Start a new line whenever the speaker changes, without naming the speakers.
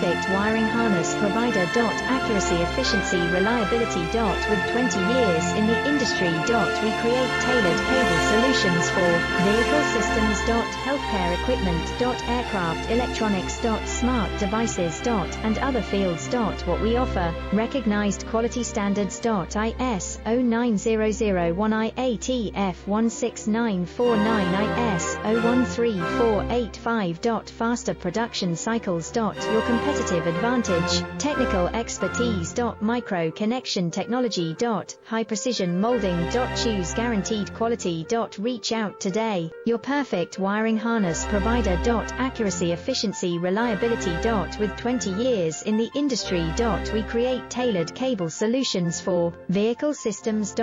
perfect wiring harness provider. Accuracy, efficiency, reliability. With 20 years in the industry. We create tailored cable solutions for vehicle systems. Healthcare equipment. Aircraft electronics. Smart devices. And other fields. What we offer: recognized quality standards. ISO 9001, IATF 16949, ISO 13485. Faster production cycles. Your competitive advantage: technical expertise. Micro connection technology. High precision molding. Choose guaranteed quality. Reach out today. Your perfect wiring harness provider. Accuracy, efficiency, reliability. With 20 years in the industry. We create tailored cable solutions for vehicle systems.